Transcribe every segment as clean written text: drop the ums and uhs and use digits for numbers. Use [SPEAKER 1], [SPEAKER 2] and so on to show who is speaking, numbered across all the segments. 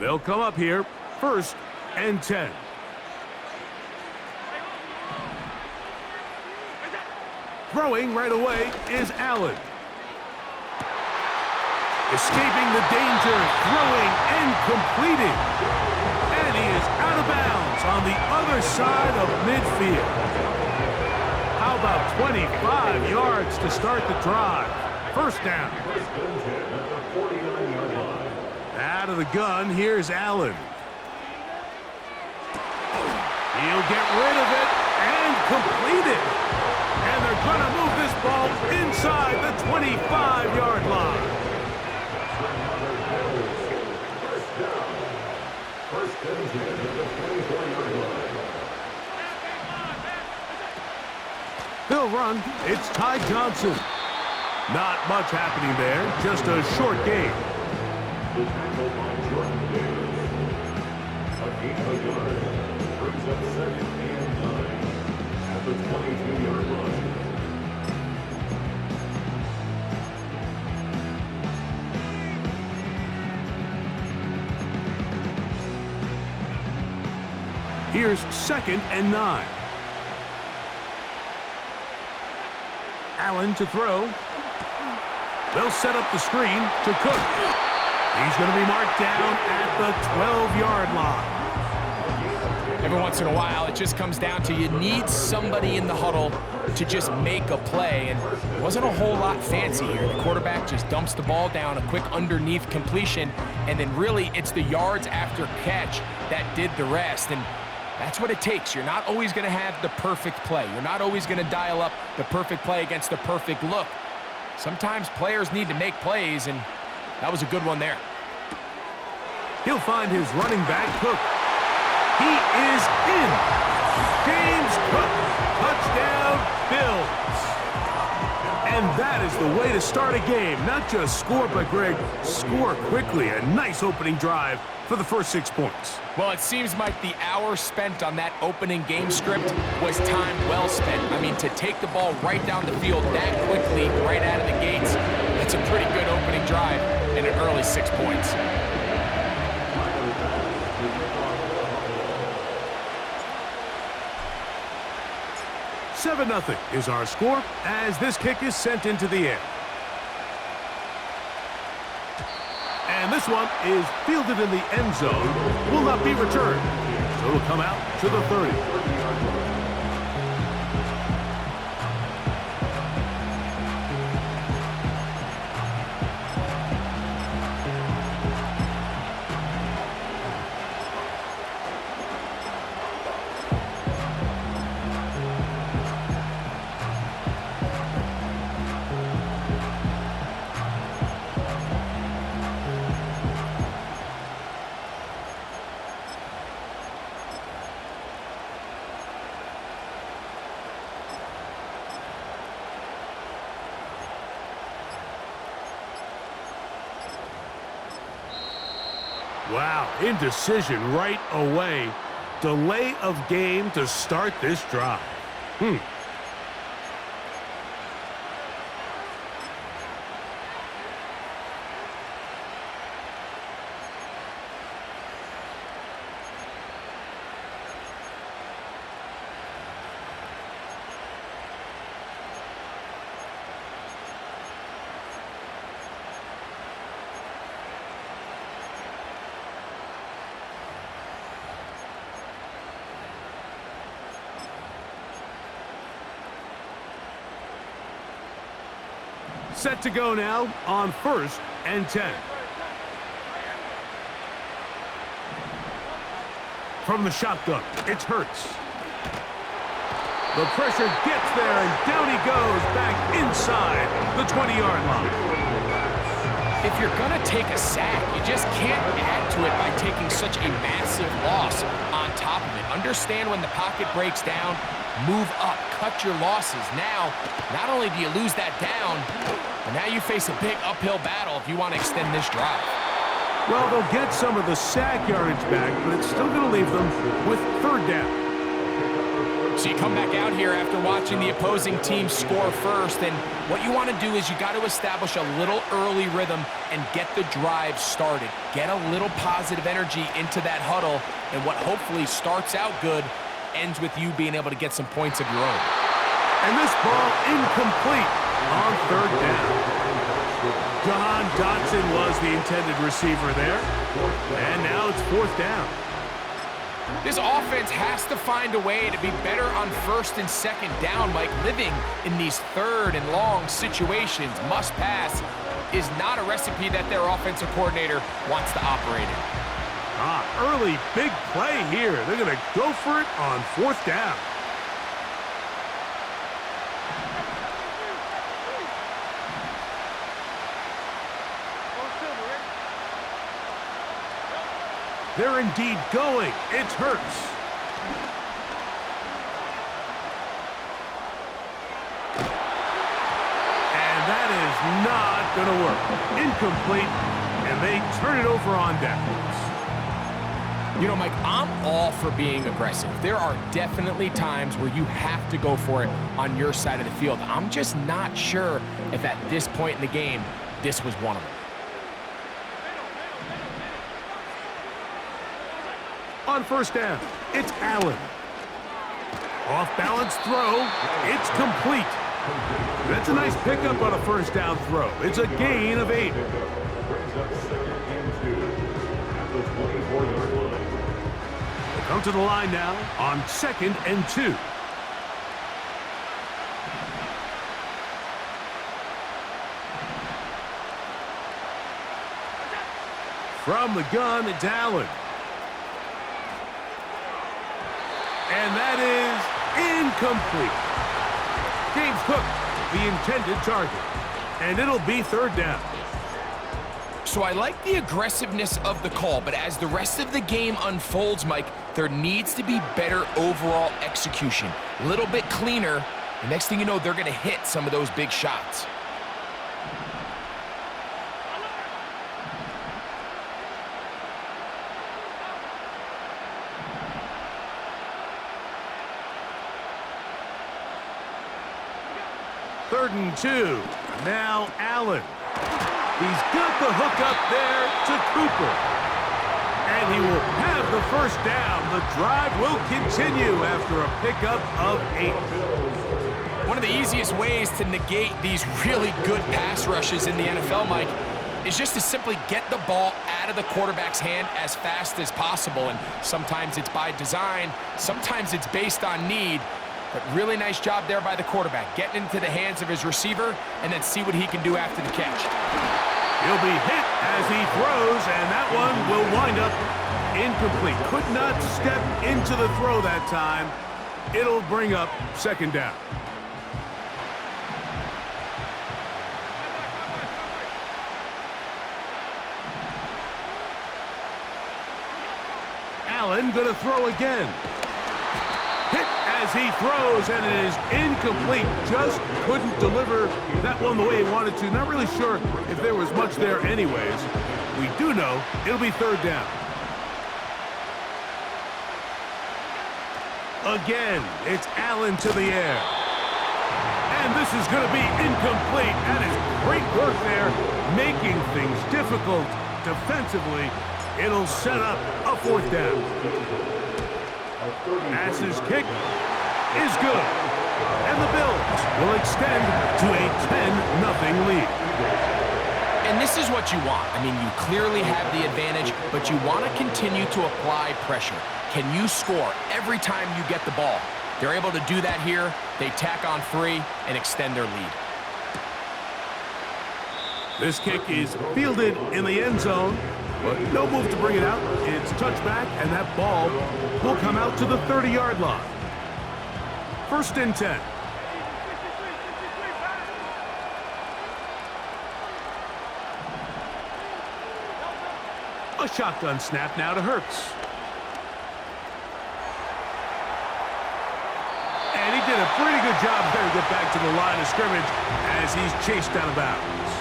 [SPEAKER 1] They'll come up here, 1st and 10. Throwing right away is Allen. Escaping the danger, throwing and completing. And he is out of bounds on the other side of midfield. How about 25 yards to start the drive? 1st down. Out of the gun, here's Allen. He'll get rid of it and complete it. And they're going to move this ball inside the 25-yard line. They'll run. It's Ty Johnson. Not much happening there. Just a short game. The tackle on Jordan Davis. A gain of a yard. Brings up 2nd and 9 at the 22-yard line. Here's 2nd and 9. Allen to throw. They'll set up the screen to Curt. He's going to be marked down at the 12-yard line.
[SPEAKER 2] Every once in a while, it just comes down to you need somebody in the huddle to just make a play, and it wasn't a whole lot fancy here. The quarterback just dumps the ball down, a quick underneath completion, and then really it's the yards after catch that did the rest. And that's what it takes. You're not always going to have the perfect play. You're not always going to dial up the perfect play against the perfect look. Sometimes players need to make plays, and that was a good one there.
[SPEAKER 1] He'll find his running back, Cook. He is in. James Cook, touchdown, Bills. And that is the way to start a game. Not just score, but, Greg, score quickly. A nice opening drive for the first 6 points.
[SPEAKER 2] Well, it seems like the hour spent on that opening game script was time well spent. I mean, to take the ball right down the field that quickly, right out of the gates, that's a pretty good opening drive and an early 6 points.
[SPEAKER 1] Seven 0 is our score as this kick is sent into the air. And this one is fielded in the end zone, will not be returned. So it'll come out to the 30. Wow, indecision right away. Delay of game to start this drive. Set to go now on 1st and 10. From the shotgun, it's Hurts. The pressure gets there, and down he goes back inside the 20-yard line.
[SPEAKER 2] If you're going to take a sack, you just can't add to it by taking such a massive loss on top of it. Understand when the pocket breaks down, move up, cut your losses. Now, not only do you lose that down, but now you face a big uphill battle if you want to extend this drive.
[SPEAKER 1] Well, they'll get some of the sack yardage back, but it's still going to leave them with 3rd down.
[SPEAKER 2] So you come back out here after watching the opposing team score first, and what you want to do is you got to establish a little early rhythm and get the drive started. Get a little positive energy into that huddle, and what hopefully starts out good ends with you being able to get some points of your own.
[SPEAKER 1] And this ball incomplete on third down. John Dotson was the intended receiver there, and now it's fourth down.
[SPEAKER 2] This offense has to find a way to be better on first and second down, Mike. Living in these third and long situations, must pass, is not a recipe that their offensive coordinator wants to operate in.
[SPEAKER 1] Early big play here. They're going to go for it on fourth down. They're indeed going. It's Hurts. And that is not going to work. Incomplete, and they turn it over on downs.
[SPEAKER 2] You know, Mike, I'm all for being aggressive. There are definitely times where you have to go for it on your side of the field. I'm just not sure if at this point in the game, this was one of them.
[SPEAKER 1] On first down, it's Allen. Off-balance throw. It's complete. That's a nice pickup on a first down throw. It's a gain of 8. They come to the line now on 2nd and 2. From the gun, it's Allen. And that is incomplete. James Cook, the intended target. And it'll be third down.
[SPEAKER 2] So I like the aggressiveness of the call, but as the rest of the game unfolds, Mike, there needs to be better overall execution. A little bit cleaner. The next thing you know, they're going to hit some of those big shots.
[SPEAKER 1] Third and 2. Now Allen. He's got the hook up there to Cooper. And he will have the first down. The drive will continue after a pickup of 8.
[SPEAKER 2] One of the easiest ways to negate these really good pass rushes in the NFL, Mike, is just to simply get the ball out of the quarterback's hand as fast as possible. And sometimes it's by design, sometimes it's based on need. But really nice job there by the quarterback, getting into the hands of his receiver and then see what he can do after the catch.
[SPEAKER 1] He'll be hit as he throws, and that one will wind up incomplete. Could not step into the throw that time. It'll bring up second down. Allen gonna throw again. Hit as he throws, and it is incomplete. Just couldn't deliver that one the way he wanted to. Not really sure if there was much there anyways. We do know it'll be third down. Again, it's Allen to the air. And this is going to be incomplete. That is great work there, making things difficult defensively. It'll set up a fourth down. Pass's kick is good. And the Bills will extend to a 10-0 lead.
[SPEAKER 2] And this is what you want. I mean, you clearly have the advantage, but you want to continue to apply pressure. Can you score every time you get the ball? They're able to do that here. They tack on 3 and extend their lead.
[SPEAKER 1] This kick is fielded in the end zone, but no move to bring it out. It's touchback, and that ball will come out to the 30-yard line. First and 10. A shotgun snap now to Hurts. And he did a pretty good job there to get back to the line of scrimmage as he's chased out of bounds.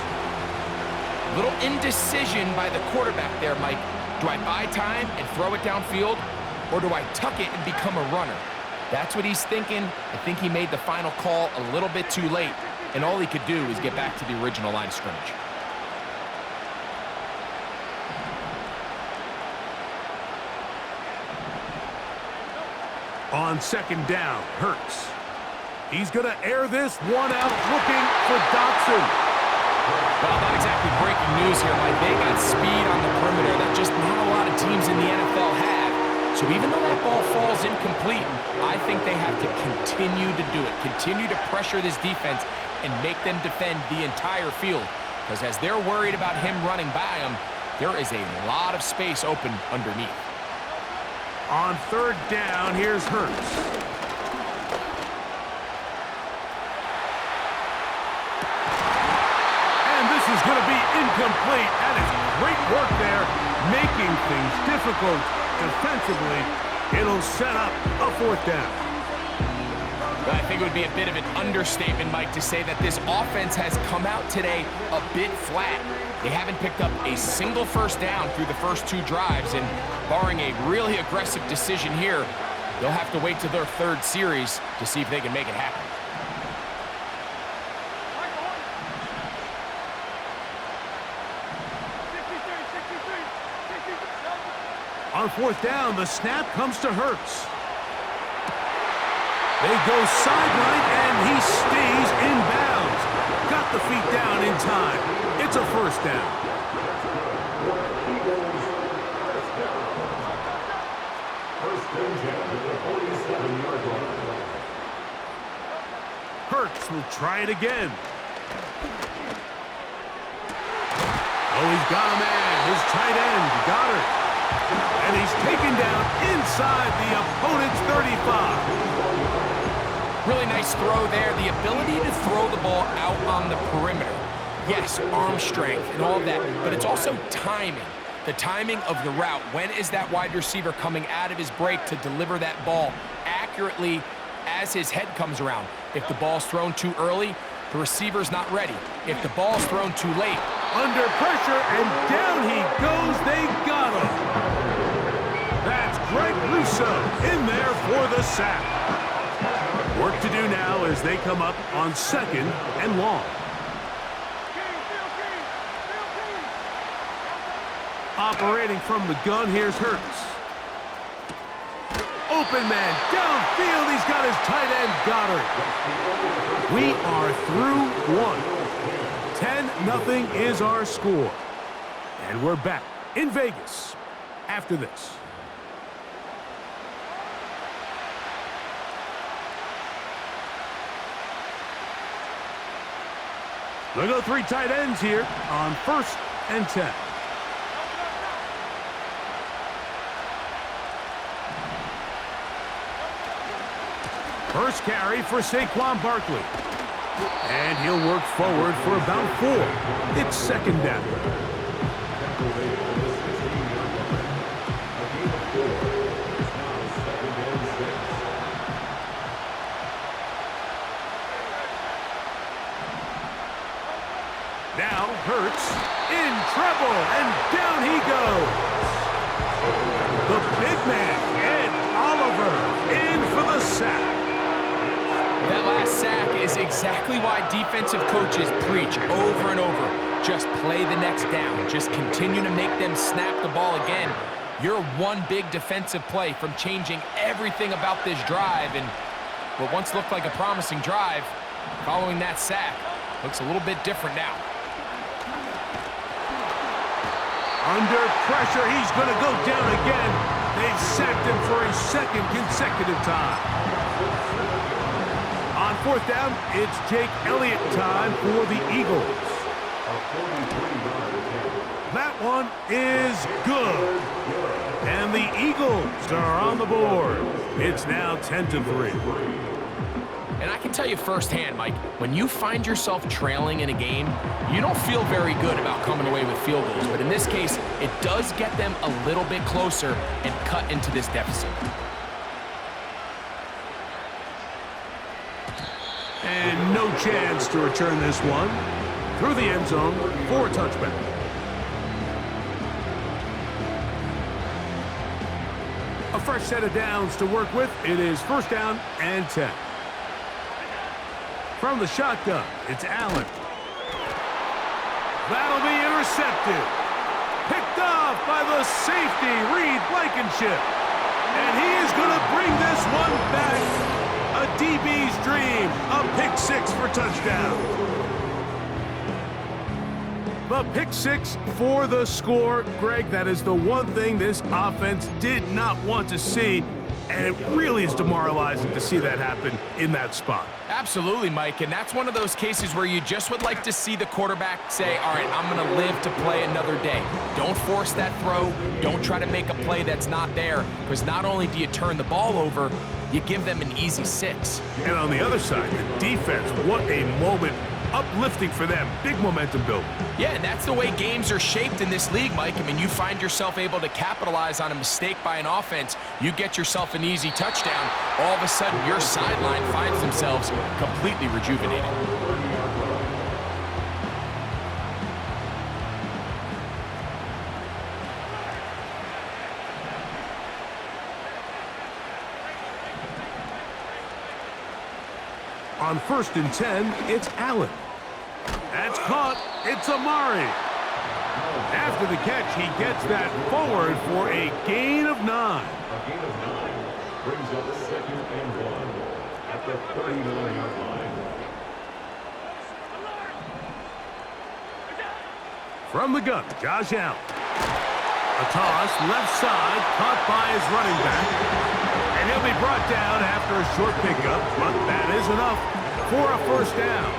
[SPEAKER 2] Little indecision by the quarterback there, Mike. Do I buy time and throw it downfield, or do I tuck it and become a runner? That's what he's thinking. I think he made the final call a little bit too late, and all he could do is get back to the original line of scrimmage.
[SPEAKER 1] On second down, Hurts. He's going to air this one out, looking for Dotson.
[SPEAKER 2] Well, not exactly breaking news here, Mike. They got speed on the perimeter that just not a lot of teams in the NFL have. So even though that ball falls incomplete, I think they have to continue to do it, continue to pressure this defense and make them defend the entire field. Because as they're worried about him running by them, there is a lot of space open underneath.
[SPEAKER 1] On third down, here's Hurts. And this is going to be incomplete. That is great work there, making things difficult defensively. It'll set up a fourth down.
[SPEAKER 2] I think it would be a bit of an understatement, Mike, to say that this offense has come out today a bit flat. They haven't picked up a single first down through the first two drives, and barring a really aggressive decision here, they'll have to wait to their third series to see if they can make it happen.
[SPEAKER 1] On fourth down, the snap comes to Hurts. They go sideline, and he stays in bounds. Got the feet down in time. It's a first down. Hurts will try it again. Oh, he's got a man. His tight end, Goddard. And he's taken down inside the opponent's 35.
[SPEAKER 2] Really nice throw there. The ability to throw the ball out on the perimeter. Yes, arm strength and all of that, but it's also timing. The timing of the route. When is that wide receiver coming out of his break to deliver that ball accurately as his head comes around? If the ball's thrown too early, the receiver's not ready. If the ball's thrown too late,
[SPEAKER 1] under pressure, and down he goes. They got him. That's Greg Russo in there for the sack. Work to do now as they come up on second and long. Operating from the gun, here's Hurts. Open man, downfield, he's got his tight end, Goddard. We are through one. 10-0 is our score. And we're back in Vegas after this. They'll go three tight ends here on 1st and 10. First carry for Saquon Barkley. And he'll work forward for about 4. It's second down. Now Hurts in trouble, and down he goes. The big man, Ed Oliver, in for the sack.
[SPEAKER 2] that last sack is exactly why defensive coaches preach over and over. Just play the next down. Just continue to make them snap the ball again. You're one big defensive play from changing everything about this drive, and what once looked like a promising drive, following that sack, looks a little bit different now.
[SPEAKER 1] Under pressure, he's going to go down again. They've sacked him for a second consecutive time. On fourth down, it's Jake Elliott time for the Eagles. That one is good. And the Eagles are on the board. It's now 10-3.
[SPEAKER 2] And I can tell you firsthand, Mike, when you find yourself trailing in a game, you don't feel very good about coming away with field goals. But in this case, it does get them a little bit closer and cut into this deficit.
[SPEAKER 1] And no chance to return this one through the end zone for a touchback. A fresh set of downs to work with. It is first down and 10. From the shotgun, it's Allen. That'll be intercepted. Picked off by the safety, Reed Blankenship. And he is going to bring this one back. A DB's dream. A pick six for touchdown. The pick six for the score. Greg, that is the one thing this offense did not want to see. And it really is demoralizing to see that happen in that spot.
[SPEAKER 2] Absolutely, Mike, and that's one of those cases where you just would like to see the quarterback say, all right, I'm going to live to play another day. Don't force that throw. Don't try to make a play that's not there, because not only do you turn the ball over, you give them an easy 6.
[SPEAKER 1] And on the other side, the defense, what a moment. Uplifting for them. Big momentum build.
[SPEAKER 2] Yeah, and that's the way games are shaped in this league, Mike. I mean, you find yourself able to capitalize on a mistake by an offense. You get yourself an easy touchdown. All of a sudden, your sideline finds themselves completely rejuvenated.
[SPEAKER 1] On first and 10, it's Allen. That's caught. It's Amari. After the catch, he gets that forward for a gain of 9.
[SPEAKER 3] A gain of 9 brings up second and 1 at the 39-yard line.
[SPEAKER 1] From the gun, Josh Allen. A toss, left side, caught by his running back. And he'll be brought down after a short pickup, but that is enough for a first down.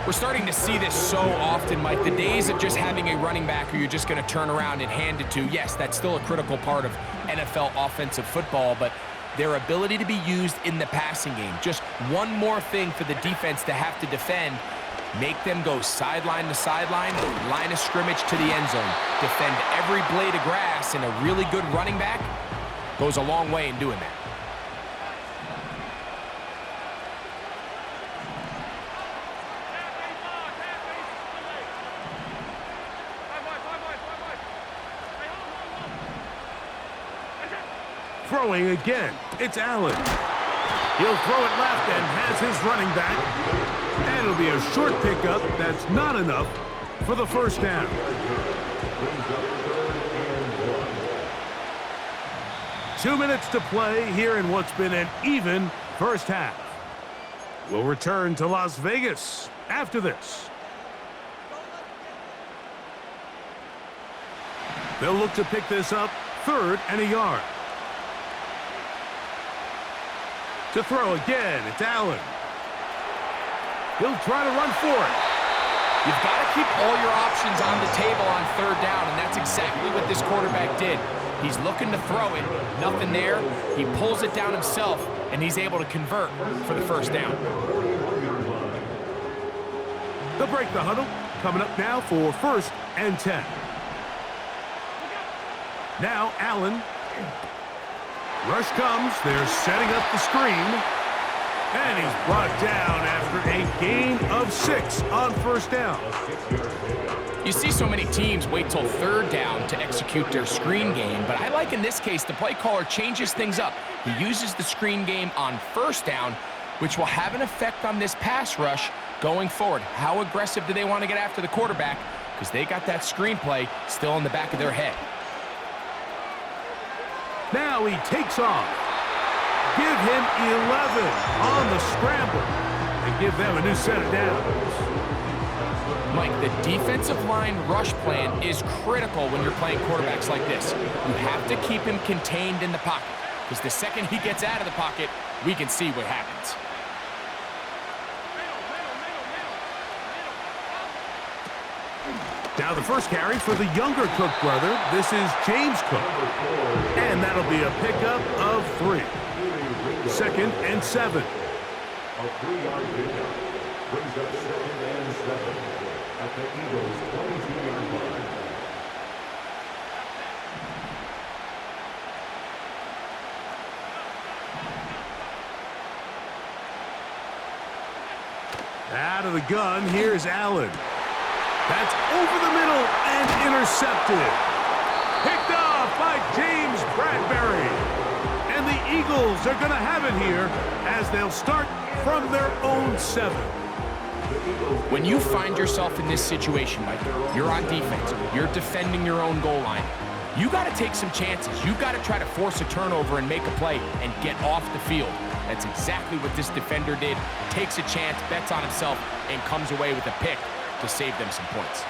[SPEAKER 2] We're starting to see this so often, Mike. The days of just having a running back who you're just going to turn around and hand it to, yes, that's still a critical part of NFL offensive football, but their ability to be used in the passing game, just one more thing for the defense to have to defend, make them go sideline to sideline, line of scrimmage to the end zone, defend every blade of grass, and a really good running back goes a long way in doing that.
[SPEAKER 1] Throwing again, it's Allen. He'll throw it left and has his running back. And it'll be a short pickup that's not enough for the first down.
[SPEAKER 3] Brings up third and 1.
[SPEAKER 1] 2 minutes to play here in what's been an even first half. We'll return to Las Vegas after this. They'll look to pick this up, 3rd and a yard. To throw again, it's Allen. He'll try to run for it.
[SPEAKER 2] You've got to keep all your options on the table on 3rd down, and that's exactly what this quarterback did. He's looking to throw it, nothing there. He pulls it down himself, and he's able to convert for the first down.
[SPEAKER 1] They'll break the huddle. Coming up now for 1st and 10. Now Allen. Rush comes. They're setting up the screen. And he's brought down after a gain of 6 on first down.
[SPEAKER 2] You see so many teams wait till 3rd down to execute their screen game, but I like in this case the play caller changes things up. He uses the screen game on 1st down, which will have an effect on this pass rush going forward. How aggressive do they want to get after the quarterback? Because they got that screenplay still in the back of their head.
[SPEAKER 1] Now he takes off. Give him 11 on the scramble and give them a new set of downs.
[SPEAKER 2] Mike, the defensive line rush plan is critical when you're playing quarterbacks like this. You have to keep him contained in the pocket, because the second he gets out of the pocket, we can see what happens.
[SPEAKER 1] Now the first carry for the younger Cook brother. This is James Cook. And that'll be a pickup of 3. 2nd and 7.
[SPEAKER 3] A 3-yard pickup brings up 2nd and 7 at the Eagles' 22-yard line.
[SPEAKER 1] Out of the gun, here's Allen. That's over the middle and intercepted. Picked off by James Bradbury. Eagles are going to have it here as they'll start from their own 7.
[SPEAKER 2] When you find yourself in this situation, Mike, you're on defense, you're defending your own goal line, you got to take some chances. You got to try to force a turnover and make a play and get off the field. That's exactly what this defender did. Takes a chance, bets on himself, and comes away with a pick to save them some points.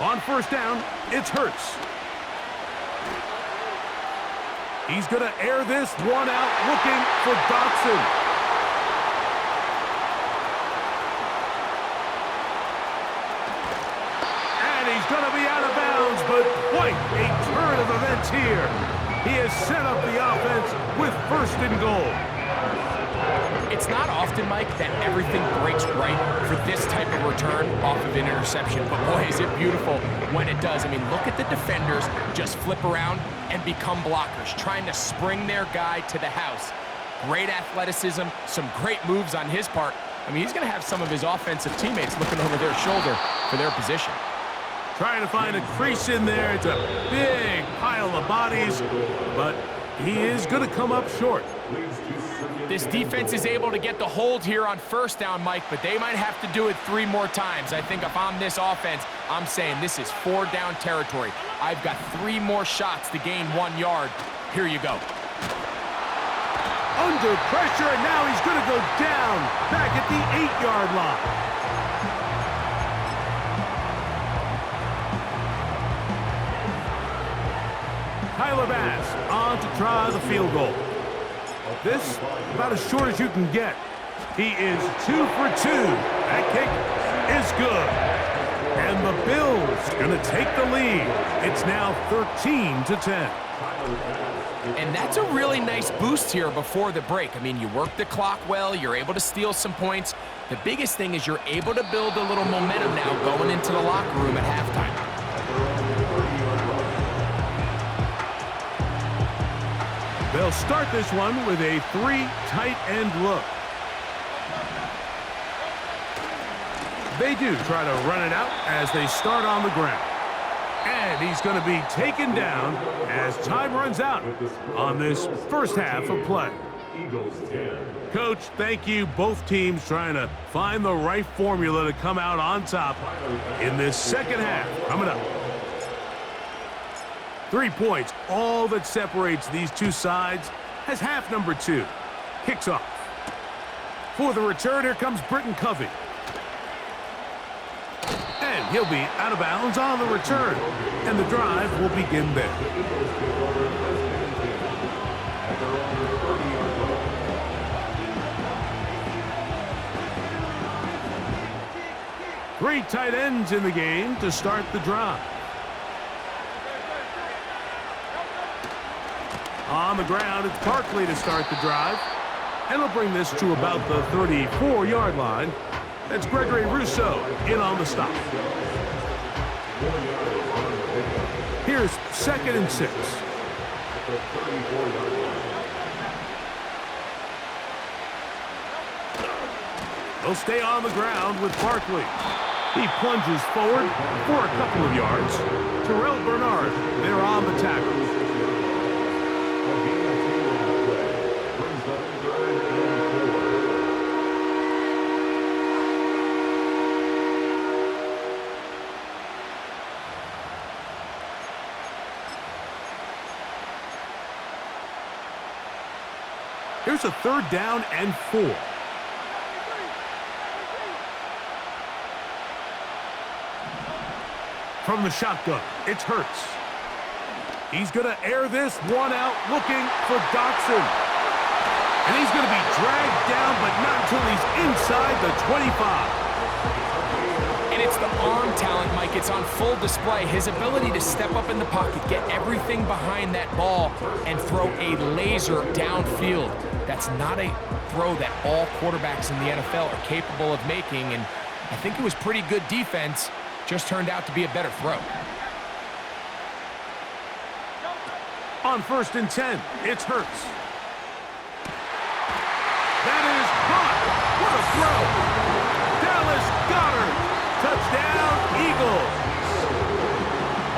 [SPEAKER 1] On first down, it's Hurts. He's going to air this one out, looking for Dotson. And he's going to be out of bounds, but quite a turn of events here. He has set up the offense with first and goal.
[SPEAKER 2] It's not often, Mike, that everything breaks right for this type of return off of an interception, but boy, is it beautiful when it does. I mean, look at the defenders just flip around and become blockers, trying to spring their guy to the house. Great athleticism, some great moves on his part. I mean, he's going to have some of his offensive teammates looking over their shoulder for their position.
[SPEAKER 1] Trying to find a crease in there. It's a big pile of bodies, but he is going to come up short.
[SPEAKER 2] This defense is able to get the hold here on first down, Mike, but they might have to do it 3 more times. I think if I'm this offense, I'm saying this is 4 down territory. I've got 3 more shots to gain 1 yard. Here you go.
[SPEAKER 1] Under pressure, and now he's going to go down back at the 8-yard line. Tyler Bass on to try the field goal. This about as short as you can get. He is 2 for 2. That kick is good. And the Bills going to take the lead. It's now 13-10.
[SPEAKER 2] And that's a really nice boost here before the break. I mean, you work the clock well, you're able to steal some points. The biggest thing is you're able to build a little momentum now going into the locker room at halftime.
[SPEAKER 1] They'll start this one with a 3 tight end look. They do try to run it out as they start on the ground. And he's going to be taken down as time runs out on this first half of play. Coach, thank you. Both teams trying to find the right formula to come out on top in this second half. Coming up. 3 points, all that separates these two sides as half number 2 kicks off. For the return, here comes Britton Covey. And he'll be out of bounds on the return. And the drive will begin there. Three tight ends in the game to start the drive. On the ground, it's Barkley to start the drive. And he'll bring this to about the 34-yard line. That's Gregory Rousseau in on the stop. Here's 2nd and 6. They'll stay on the ground with Barkley. He plunges forward for a couple of yards. Terrell Bernard, they're on the tackle. Here's a 3rd down and 4. From the shotgun, it's Hurts. He's going to air this one out, looking for Dotson. And he's going to be dragged down, but not until he's inside the 25.
[SPEAKER 2] And it's the arm talent, Mike. It's on full display. His ability to step up in the pocket, get everything behind that ball, and throw a laser downfield. That's not a throw that all quarterbacks in the NFL are capable of making, and I think it was pretty good defense. Just turned out to be a better throw.
[SPEAKER 1] On 1st and 10, it's Hurts. That is caught. What a throw. Dallas Goedert. Touchdown, Eagles.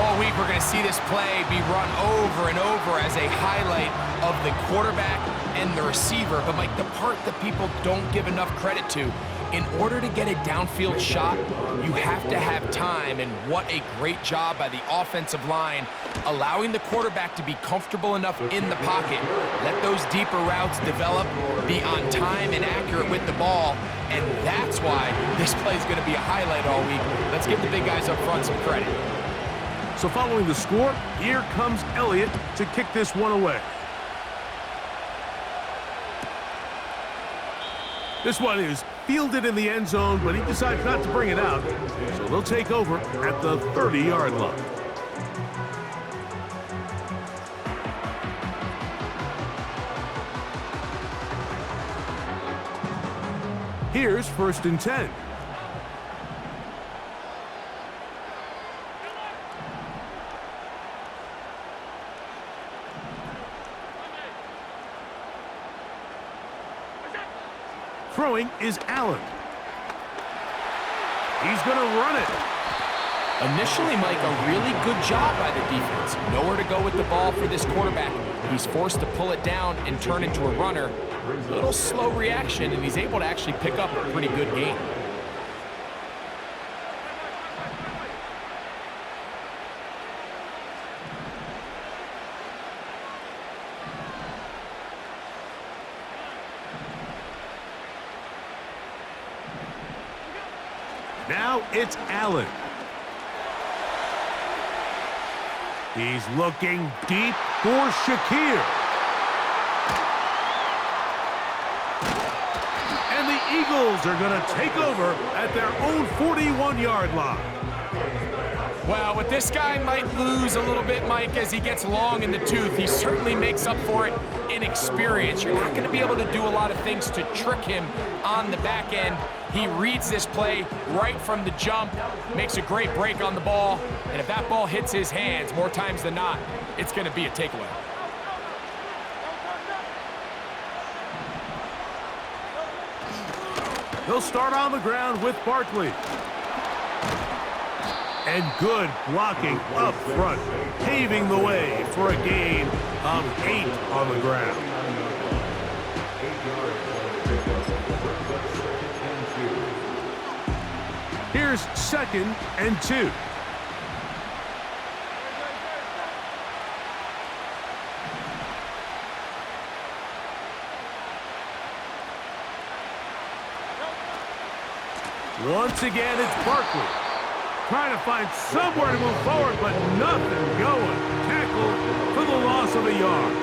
[SPEAKER 2] Oh, week, we're going to see this play be run over and over as a highlight of the quarterback and the receiver. But, Mike, the part that people don't give enough credit to, in order to get a downfield shot, you have to have time, and what a great job by the offensive line, allowing the quarterback to be comfortable enough in the pocket, let those deeper routes develop, be on time and accurate with the ball, and that's why this play is going to be a highlight all week. Let's give the big guys up front some credit.
[SPEAKER 1] So following the score, here comes Elliott to kick this one away. This one is fielded in the end zone, but he decides not to bring it out. So they'll take over at the 30-yard line. Here's 1st and 10. Throwing is Allen. He's going to run it.
[SPEAKER 2] Initially, Mike, a really good job by the defense. Nowhere to go with the ball for this quarterback. He's forced to pull it down and turn into a runner. A little slow reaction, and he's able to actually pick up a pretty good gain.
[SPEAKER 1] Now it's Allen. He's looking deep for Shakir. And the Eagles are going to take over at their own 41-yard line.
[SPEAKER 2] Well, with this guy might lose a little bit, Mike, as he gets long in the tooth. He certainly makes up for it in experience. You're not going to be able to do a lot of things to trick him on the back end. He reads this play right from the jump, makes a great break on the ball, and if that ball hits his hands more times than not, it's going to be a takeaway.
[SPEAKER 1] He'll start on the ground with Barkley. And good blocking up front, paving the way for a gain of 8 on the ground. Here's 2nd and 2. Once again, it's Barkley. Trying to find somewhere to move forward, but nothing going. Tackle for the loss of a yard.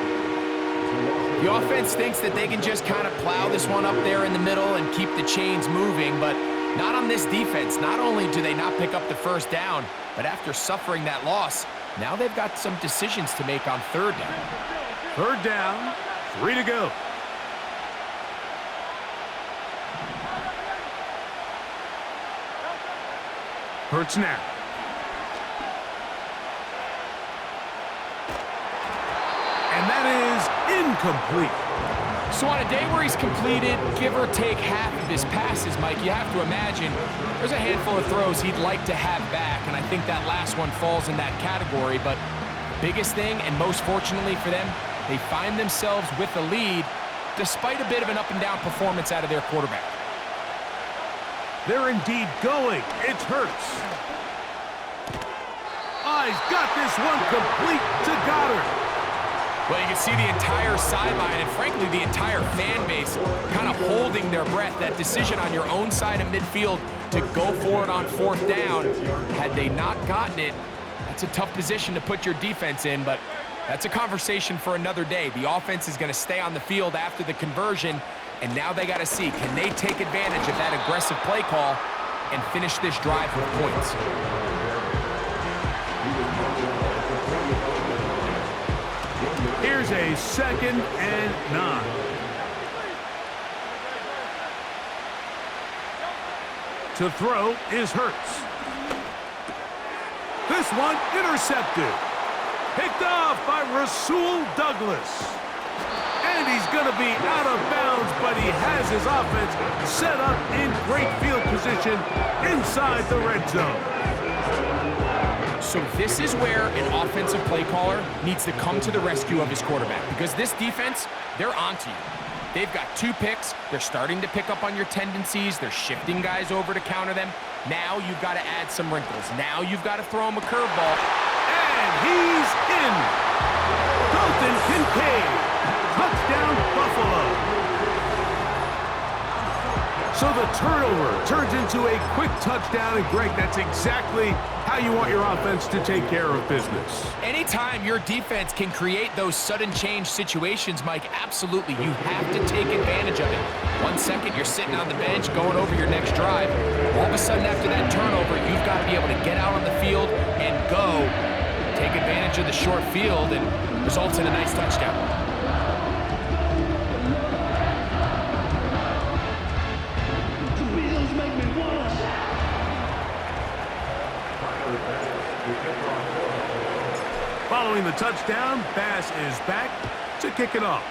[SPEAKER 2] The offense thinks that they can just kind of plow this one up there in the middle and keep the chains moving, but not on this defense. Not only do they not pick up the first down, but after suffering that loss, now they've got some decisions to make on 3rd down.
[SPEAKER 1] 3rd down, 3 to go. Curt snap. And that is incomplete.
[SPEAKER 2] So on a day where he's completed, give or take half of his passes, Mike, you have to imagine there's a handful of throws he'd like to have back, and I think that last one falls in that category. But biggest thing, and most fortunately for them, they find themselves with a lead despite a bit of an up-and-down performance out of their quarterback.
[SPEAKER 1] They're indeed going. It's Hurts. He's got this one complete to Goddard.
[SPEAKER 2] Well, you can see the entire sideline and, frankly, the entire fan base kind of holding their breath. That decision on your own side of midfield to go for it on 4th down, had they not gotten it, that's a tough position to put your defense in, but that's a conversation for another day. The offense is going to stay on the field after the conversion, and now they got to see, can they take advantage of that aggressive play call and finish this drive with points?
[SPEAKER 1] Here's a 2nd and 9. To throw is Hurts. This one intercepted. Picked off by Rasul Douglas. And he's going to be out of bounds, but he has his offense set up in great field position inside the red zone.
[SPEAKER 2] So this is where an offensive play caller needs to come to the rescue of his quarterback, because this defense, they're onto you. They've got 2 picks. They're starting to pick up on your tendencies. They're shifting guys over to counter them. Now you've got to add some wrinkles. Now you've got to throw him a curveball.
[SPEAKER 1] And he's in. Dalton Kincaid. Touchdown, Buffalo. So the turnover turns into a quick touchdown, and Greg, that's exactly how you want your offense to take care of business.
[SPEAKER 2] Anytime your defense can create those sudden change situations, Mike, absolutely, you have to take advantage of it. 1 second, you're sitting on the bench going over your next drive. All of a sudden, after that turnover, you've got to be able to get out on the field and go. Take advantage of the short field, and results in a nice touchdown.
[SPEAKER 1] Following the touchdown, Bass is back to kick it off.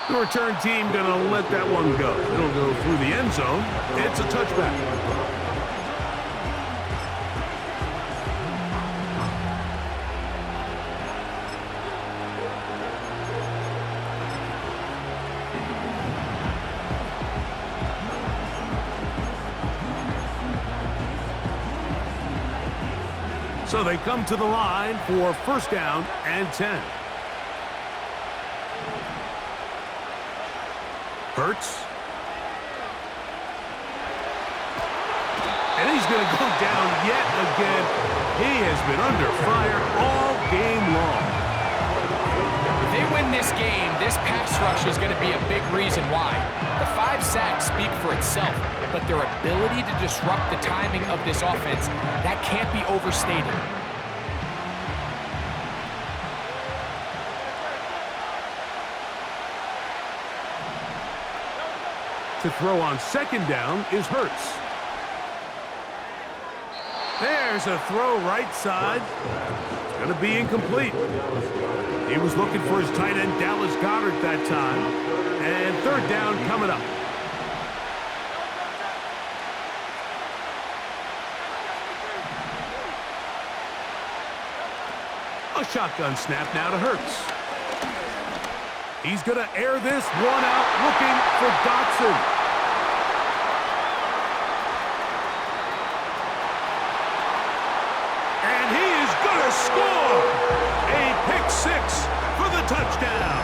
[SPEAKER 1] The return team gonna let that one go. It'll go through the end zone. It's a touchback. So they come to the line for first down and 10. Hurts. And he's going to go down yet again. He has been under fire all game long.
[SPEAKER 2] If they win this game, this pass rush is going to be a big reason why. The 5 sacks speak for itself, but their ability to disrupt the timing of this offense, that can't be overstated.
[SPEAKER 1] To throw on second down is Hurts. There's a throw right side. It's going to be incomplete. He was looking for his tight end, Dallas Goedert, that time. And third down coming up. A shotgun snap now to Hurts. He's going to air this one out, looking for Dotson. And he is going to score a pick 6 for the touchdown.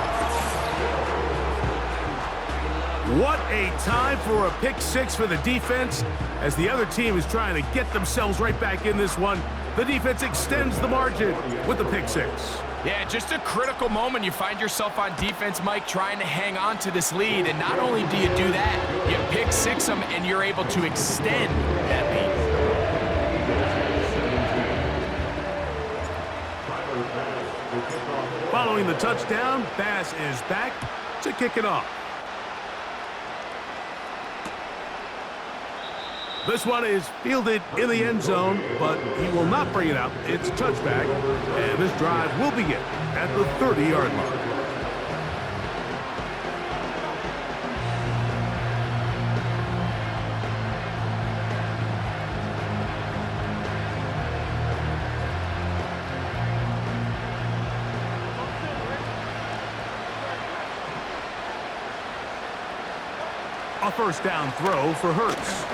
[SPEAKER 1] What a time for a pick 6 for the defense, as the other team is trying to get themselves right back in this one. The defense extends the margin with the pick 6.
[SPEAKER 2] Yeah, just a critical moment. You find yourself on defense, Mike, trying to hang on to this lead. And not only do you do that, you pick 6 them, and you're able to extend that lead.
[SPEAKER 1] Following the touchdown, Bass is back to kick it off. This one is fielded in the end zone, but he will not bring it out. It's a touchback, and this drive will begin at the 30-yard line. A first down throw for Hurts.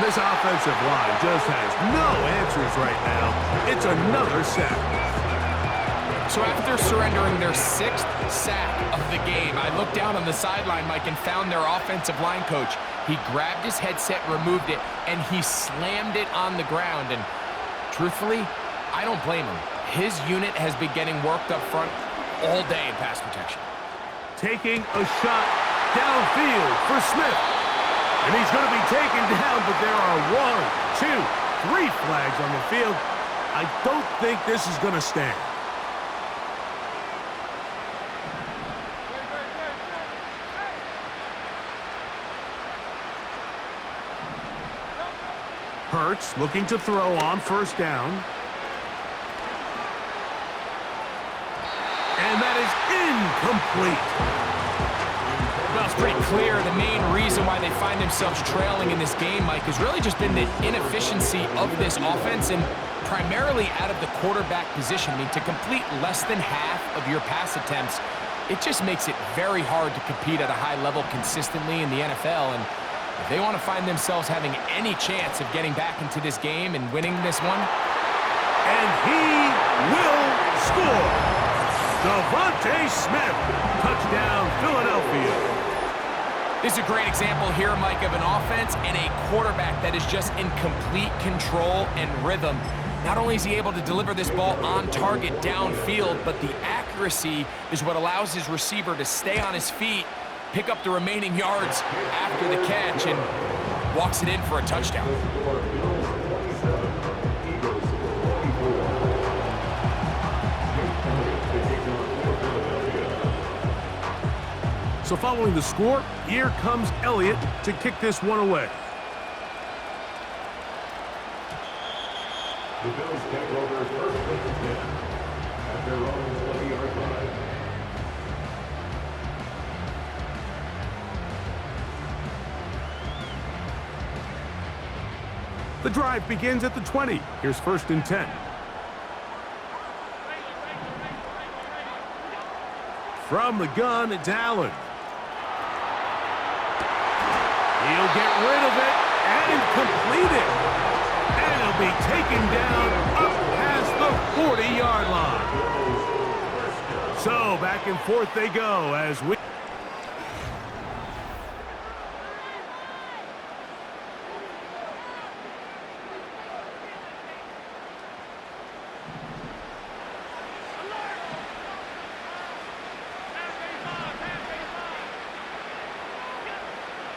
[SPEAKER 1] This offensive line just has no answers right now. It's another sack.
[SPEAKER 2] So after surrendering their 6th sack of the game, I looked down on the sideline, Mike, and found their offensive line coach. He grabbed his headset, removed it, and he slammed it on the ground. And truthfully, I don't blame him. His unit has been getting worked up front all day in pass protection.
[SPEAKER 1] Taking a shot downfield for Smith. And he's going to be taken down, but there are 1, 2, 3 flags on the field. I don't think this is going to stand. Hurts looking to throw on first down. And that is incomplete. Well,
[SPEAKER 2] It's pretty clear the main reason why they find themselves trailing in this game, Mike, has really just been the inefficiency of this offense and primarily out of the quarterback position. I mean, to complete less than half of your pass attempts, it just makes it very hard to compete at a high level consistently in the NFL. And if they want to find themselves having any chance of getting back into this game and winning this one,
[SPEAKER 1] and he will score. Devontae Smith, touchdown Philadelphia.
[SPEAKER 2] this is a great example here, Mike, of an offense and a quarterback that is just in complete control and rhythm. Not only is he able to deliver this ball on target downfield, but the accuracy is what allows his receiver to stay on his feet, pick up the remaining yards after the catch, and walks it in for a touchdown.
[SPEAKER 1] So following the score, here comes Elliott to kick this one away.
[SPEAKER 3] The Bills take over first and 10 at their own 20-yard line.
[SPEAKER 1] The drive begins at the 20. Here's first and 10. From the gun, it's Allen. He'll get rid of it and complete it. And he'll be taken down up past the 40-yard line. So back and forth they go as we...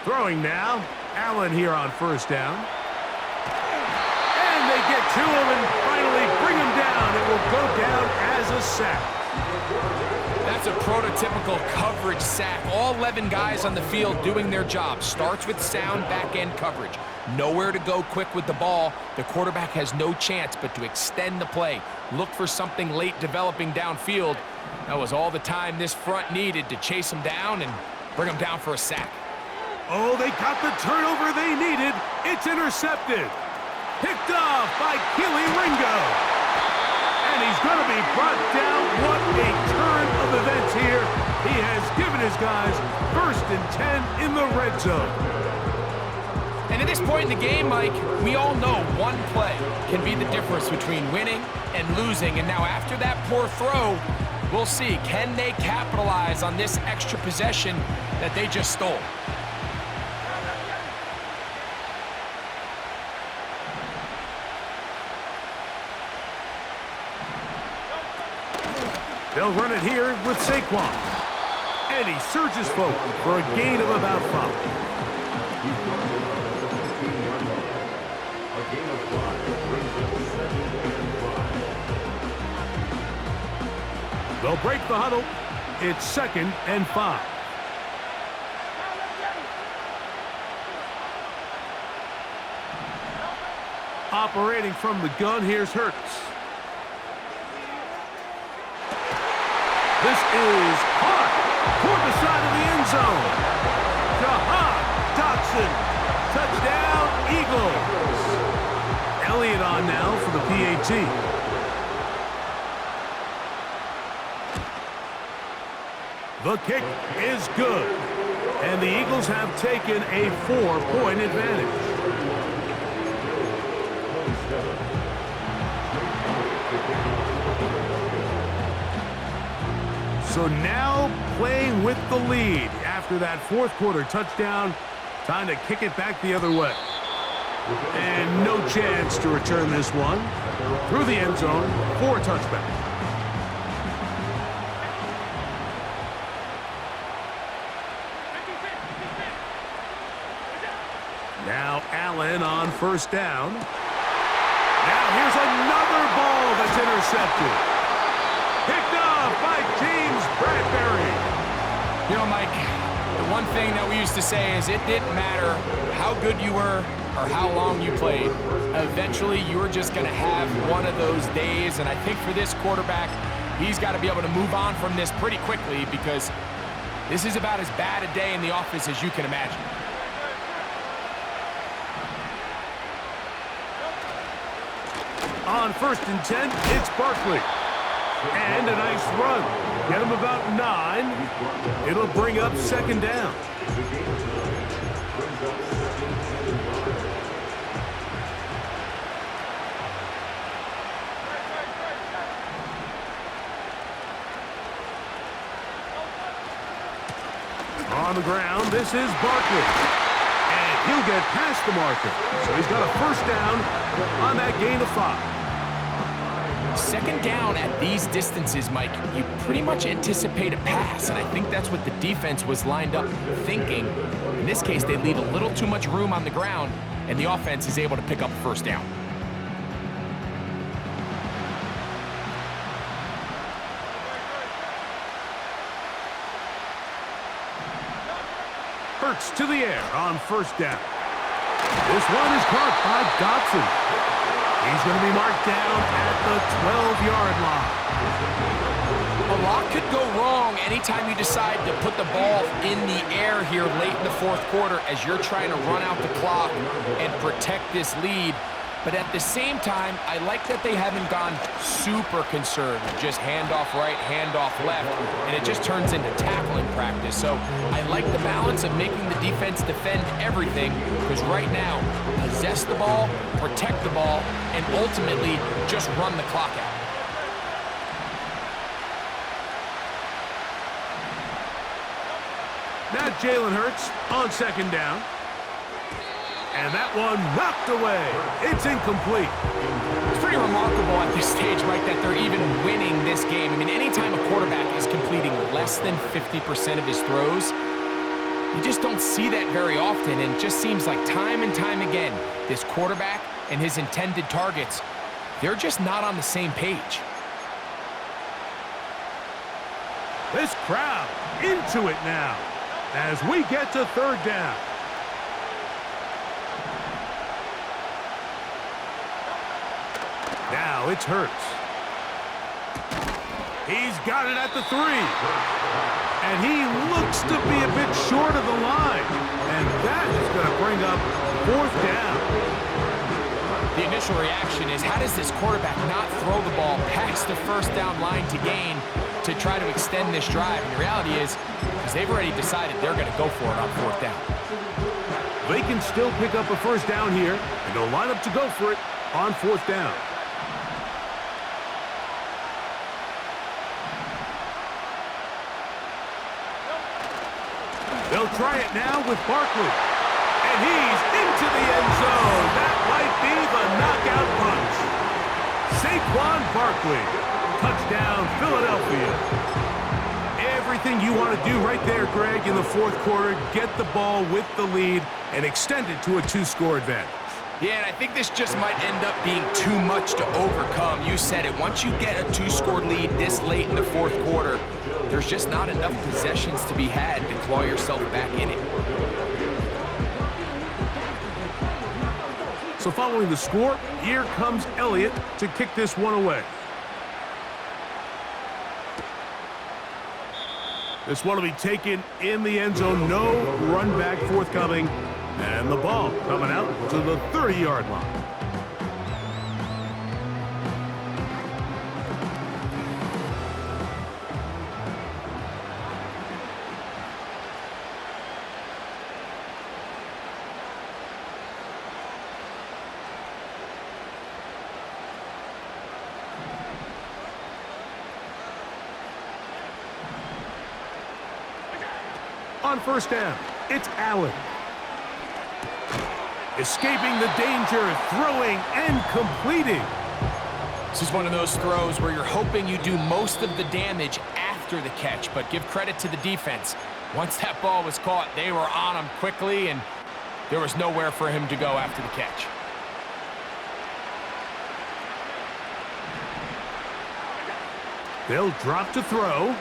[SPEAKER 1] Throwing now, Allen here on first down. And they get to him and finally bring him down. It will go down as a sack.
[SPEAKER 2] That's a prototypical coverage sack. All 11 guys on the field doing their job. Starts with sound back-end coverage. Nowhere to go quick with the ball. The quarterback has no chance but to extend the play. Look for something late developing downfield. That was all the time this front needed to chase him down and bring him down for a sack.
[SPEAKER 1] Oh, they got the turnover they needed. It's intercepted. Picked off by Keely Ringo. And he's going to be brought down. What a turn of events here. He has given his guys first and 10 in the red zone.
[SPEAKER 2] And at this point in the game, Mike, we all know one play can be the difference between winning and losing. And now after that poor throw, we'll see. Can they capitalize on this extra possession that they just stole?
[SPEAKER 1] They'll run it here with Saquon. And he surges forward for a gain of about 5.
[SPEAKER 3] He's going to run at the 15-yard line. A gain of 5 brings them 7 and 5.
[SPEAKER 1] They'll break the huddle. It's 2nd and 5. Operating from the gun, here's Hurts. This is caught toward the side of the end zone. Jahan Dotson. Touchdown, Eagles. Elliott on now for the PAT. The kick is good. And the Eagles have taken a 4-point advantage. So now playing with the lead after that fourth quarter touchdown. Time to kick it back the other way. And no chance to return this one. Through the end zone for a touchback. Now Allen on first down. Now here's another ball that's intercepted. Picked off by James Bradbury.
[SPEAKER 2] You know, Mike, the one thing that we used to say is it didn't matter how good you were or how long you played. Eventually, you were just going to have one of those days, and I think for this quarterback, he's got to be able to move on from this pretty quickly because This is about as bad a day in the office as you can imagine.
[SPEAKER 1] On 1st and 10, it's Barkley. And a nice run. Get him about 9. It'll bring up 2nd down. On the ground, this is Barkley. And he'll get past the marker. So he's got a 1st down on that gain of 5.
[SPEAKER 2] 2nd down at these distances, Mike, you pretty much anticipate a pass, and I think that's what the defense was lined up thinking. In this case, they leave a little too much room on the ground, and the offense is able to pick up a 1st down.
[SPEAKER 1] Curt to the air on 1st down. This one is caught by Dotson. He's going to be marked down at the 12-yard line.
[SPEAKER 2] A lot could go wrong anytime you decide to put the ball in the air here late in the 4th quarter as you're trying to run out the clock and protect this lead. But at the same time, I like that they haven't gone super conservative, just handoff right, handoff left, and it just turns into tackling practice. So I like the balance of making the defense defend everything, because right now, possess the ball, protect the ball, and ultimately just run the clock out.
[SPEAKER 1] Now Jalen Hurts on 2nd down. And that one knocked away. It's incomplete.
[SPEAKER 2] It's pretty remarkable at this stage, Mike, that they're even winning this game. I mean, anytime a quarterback is completing less than 50% of his throws, you just don't see that very often. And it just seems like time and time again, this quarterback and his intended targets, they're just not on the same page.
[SPEAKER 1] This crowd into it now as we get to 3rd down. Now it's Hurts. He's got it at the 3. And he looks to be a bit short of the line. And that is going to bring up 4th down.
[SPEAKER 2] The initial reaction is, how does this quarterback not throw the ball past the 1st down line to gain to try to extend this drive? And the reality is, because they've already decided they're going to go for it on 4th down.
[SPEAKER 1] They can still pick up a 1st down here, and they'll line up to go for it on 4th down. They'll try it now with Barkley. And he's into the end zone. That might be the knockout punch. Saquon Barkley. Touchdown, Philadelphia. Everything you want to do right there, Greg, in the 4th quarter. Get the ball with the lead and extend it to a 2-score advantage.
[SPEAKER 2] Yeah, and I think this just might end up being too much to overcome. You said it. Once you get a 2-score lead this late in the 4th quarter, there's just not enough possessions to be had to claw yourself back in it.
[SPEAKER 1] So following the score, here comes Elliott to kick this one away. This one will be taken in the end zone. No run back forthcoming. And the ball coming out to the 30-yard line. On 1st down, it's Allen. Escaping the danger, throwing and completing.
[SPEAKER 2] This is one of those throws where you're hoping you do most of the damage after the catch, but give credit to the defense. Once that ball was caught, they were on him quickly, and there was nowhere for him to go after the catch.
[SPEAKER 1] They'll drop to throw.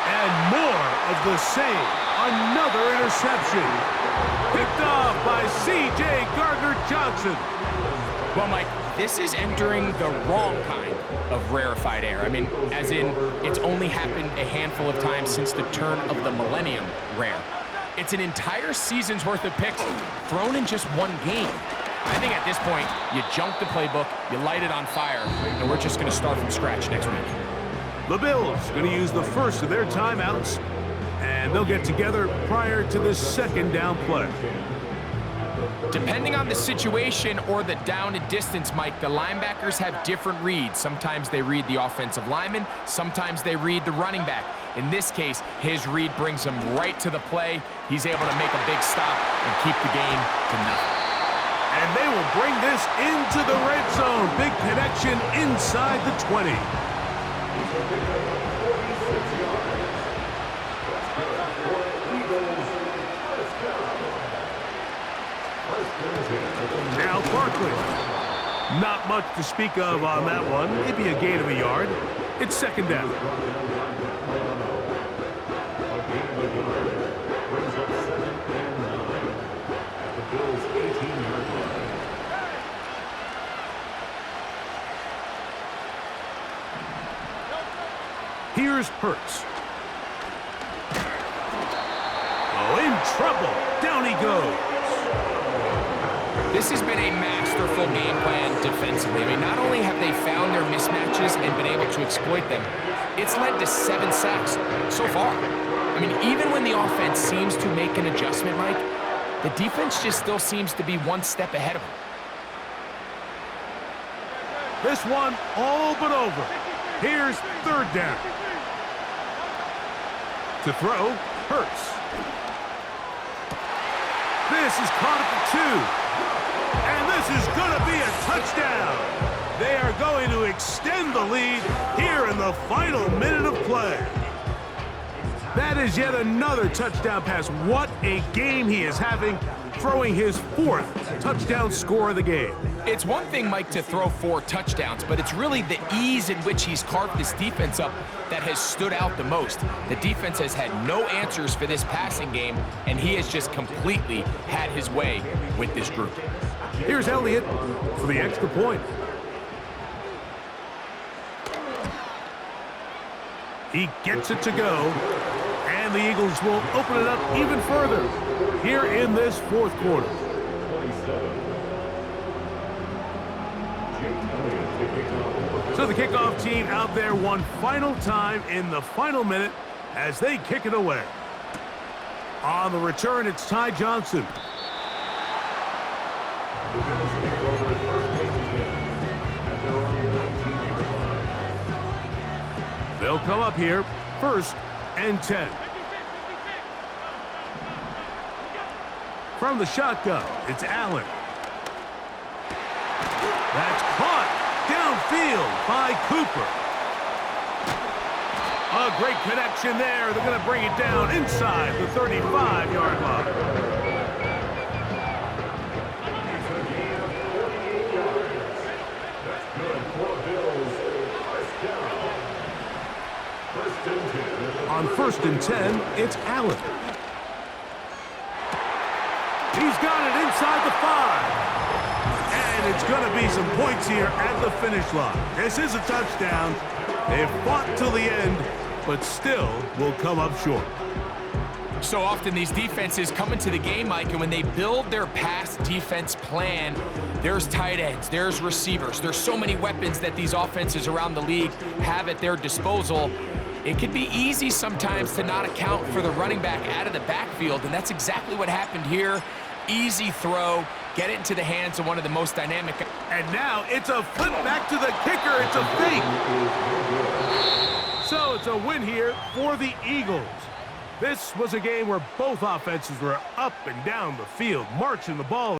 [SPEAKER 1] And more of the same Another interception. Picked off by C.J. Gardner-Johnson.
[SPEAKER 2] Well, Mike, this is entering the wrong kind of rarefied air. I mean, as in, it's only happened a handful of times since the turn of the millennium rare. It's an entire season's worth of picks thrown in just one game. I think at this point, you junk the playbook, you light it on fire, and we're just going to start from scratch next week.
[SPEAKER 1] The Bills going to use the first of their timeouts, and they'll get together prior to the second down play.
[SPEAKER 2] Depending on the situation or the down and distance, Mike, the linebackers have different reads. Sometimes they read the offensive lineman, sometimes they read the running back. In this case, his read brings him right to the play. He's able to make a big stop and keep the game to nothing.
[SPEAKER 1] And they will bring this into the red zone. Big connection inside the 20. Now Barkley. Not much to speak of on that one. Maybe a gain of a yard. It's second down. Here's Hurts. Oh, in trouble. Down he goes.
[SPEAKER 2] This has been a masterful game plan defensively. I mean, not only have they found their mismatches and been able to exploit them, it's led to 7 sacks so far. I mean, even when the offense seems to make an adjustment, Mike, the defense just still seems to be one step ahead of them.
[SPEAKER 1] This one all but over. Here's third down. To throw, Hurts. This is caught at the 2. And this is going to be a touchdown. They are going to extend the lead here in the final minute of play. That is yet another touchdown pass. What a game he is having, throwing his 4th touchdown score of the game.
[SPEAKER 2] It's one thing, Mike, to throw 4 touchdowns, but it's really the ease in which he's carved this defense up that has stood out the most. The defense has had no answers for this passing game, and he has just completely had his way with this group.
[SPEAKER 1] Here's Elliott for the extra point. He gets it to go, and the Eagles will open it up even further here in this 4th quarter. So the kickoff team out there one final time in the final minute as they kick it away. On the return, it's Ty Johnson. They'll come up here, 1st and 10. From the shotgun, it's Allen. That's caught downfield by Cooper. A great connection there. They're going to bring it down inside the 35-yard line. On 1st and 10, it's Allen. He's got it inside the 5. And it's going to be some points here at the finish line. This is a touchdown. They've fought till the end, but still will come up short.
[SPEAKER 2] So often these defenses come into the game, Mike, and when they build their pass defense plan, there's tight ends, there's receivers, there's so many weapons that these offenses around the league have at their disposal. It can be easy sometimes to not account for the running back out of the backfield, and that's exactly what happened here. Easy throw, get it into the hands of one of the most dynamic.
[SPEAKER 1] And now it's a flip back to the kicker. It's a fake. So it's a win here for the Eagles. This was a game where both offenses were up and down the field, marching the ball.